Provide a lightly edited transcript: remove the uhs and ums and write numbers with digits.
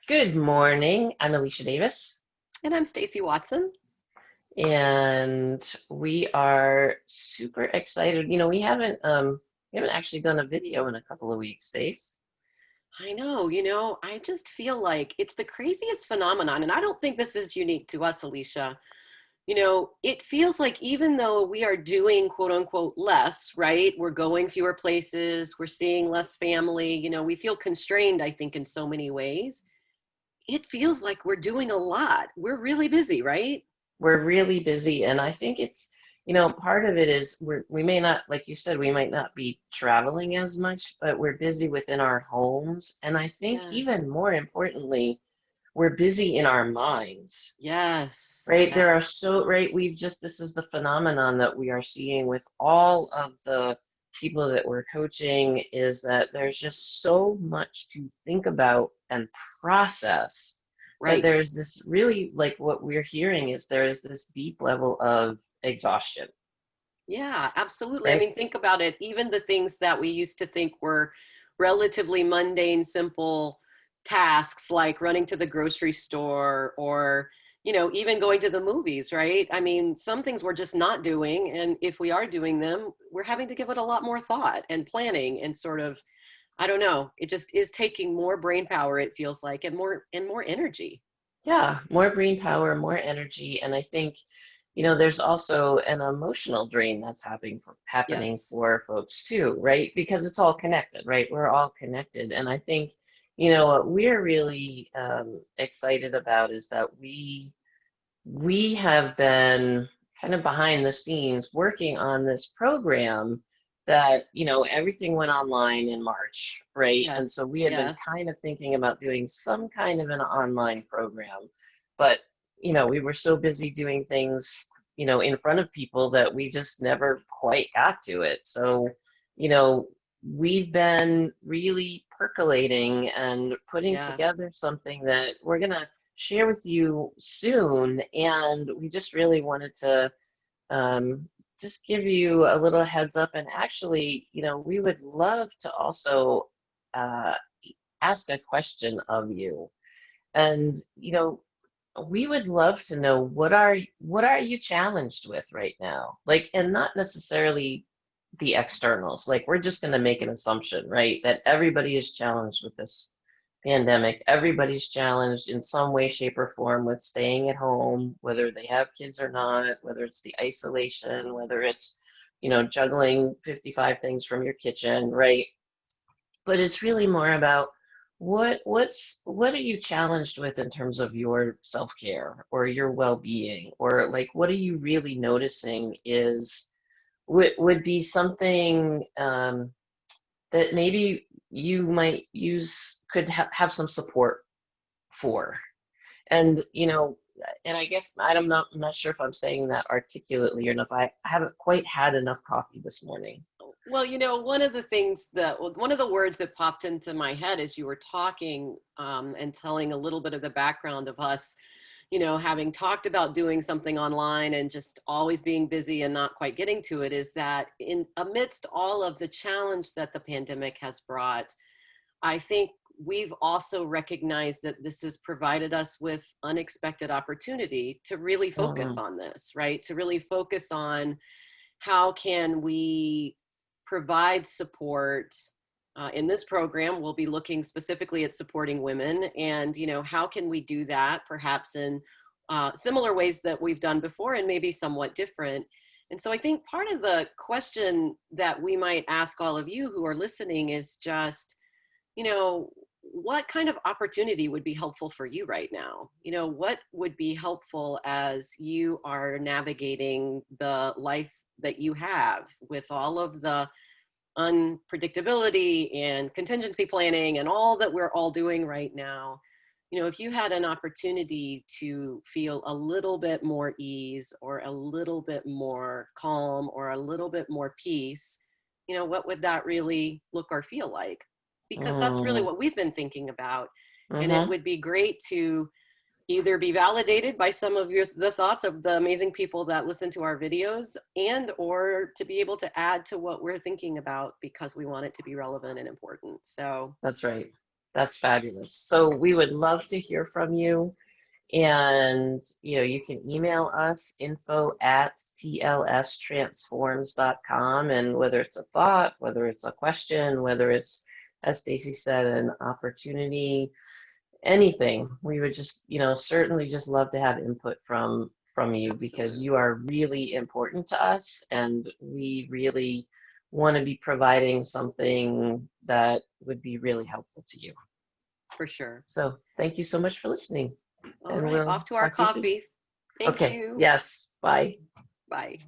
Good morning. I'm Alicia Davis, And I'm Stacy Watson. and we are super excited. We haven't actually done a video in a couple of weeks, Stace. I know, I just feel like it's the craziest phenomenon. And I don't think this is unique to us, Alicia. It feels like even though we are doing quote unquote less, right? We're going fewer places, we're seeing less family, we feel constrained, I think, in so many ways. It feels like we're doing a lot. We're really busy, right? We're really busy, and I think part of it is we may not, like you said, we might not be traveling as much, but we're busy within our homes. And I think Yes. even more importantly, we're busy in our minds. Yes. Right, there are Yes. so right. This is the phenomenon that we are seeing with all of the people that we're coaching is that there's just so much to think about and process that Right. there's this really like what we're hearing is there is this deep level of exhaustion, Yeah, absolutely. I right? mean, think about it. Even the things that we used to think were relatively mundane, simple tasks like running to the grocery store or, even going to the movies, right? I mean, some things we're just not doing. And if we are doing them, we're having to give it a lot more thought and planning and sort of, I don't know, it just is taking more brain power, it feels like, and more energy. Yeah, more brain power, more energy, and I think there's also an emotional drain that's happening Yes. for folks too, right? Because it's all connected, right? We're all connected, and I think what we're really excited about is that we have been kind of behind the scenes working on this program that, everything went online in March, right? And Yes. so we had been Yes. kind of thinking about doing some kind of an online program, but, we were so busy doing things, in front of people that we just never quite got to it. So, you know, we've been really percolating and putting Yeah. together something that we're going to share with you soon. And we just really wanted to just give you a little heads up. And actually, we would love to also uh, ask a question of you. And, we would love to know what are you challenged with right now? Like, and not necessarily the externals. Like, we're just going to make an assumption, right? That everybody is challenged with this pandemic. Everybody's challenged in some way, shape, or form with staying at home, whether they have kids or not, whether it's the isolation, whether it's, juggling 55 things from your kitchen, right? But it's really more about what are you challenged with in terms of your self-care or your well-being, or like what are you really noticing is would be something that maybe you might use could have some support for. And and I guess I'm not sure if I'm saying that articulately or enough. I haven't quite had enough coffee this morning. Well, one of the words that popped into my head as you were talking and telling a little bit of the background of us, having talked about doing something online and just always being busy and not quite getting to it, is that in amidst all of the challenge that the pandemic has brought, I think we've also recognized that this has provided us with unexpected opportunity to really focus Mm, on this, right? To really focus on how can we provide support in this program. We'll be looking specifically at supporting women, and how can we do that perhaps in similar ways that we've done before and maybe somewhat different. And so I think part of the question that we might ask all of you who are listening is just, you know, what kind of opportunity would be helpful for you right now? What would be helpful as you are navigating the life that you have with all of the unpredictability and contingency planning and all that we're all doing right now? If you had an opportunity to feel a little bit more ease or a little bit more calm or a little bit more peace, what would that really look or feel like? Because that's really mm, what we've been thinking about. And it mm-hmm. would be great to either be validated by some of the thoughts of the amazing people that listen to our videos, and or to be able to add to what we're thinking about because we want it to be relevant and important. So That's right. That's fabulous. So we would love to hear from you. And, you can email us info@tlstransforms.com. And whether it's a thought, whether it's a question, whether it's, as Stacy said, an opportunity, anything, we would just, certainly just love to have input from you, because Absolutely. you are really important to us, and we really want to be providing something that would be really helpful to you. For sure. So thank you so much for listening, All and right, we'll off to our talk to you soon. coffee. Thank Okay, you. yes, bye. Bye.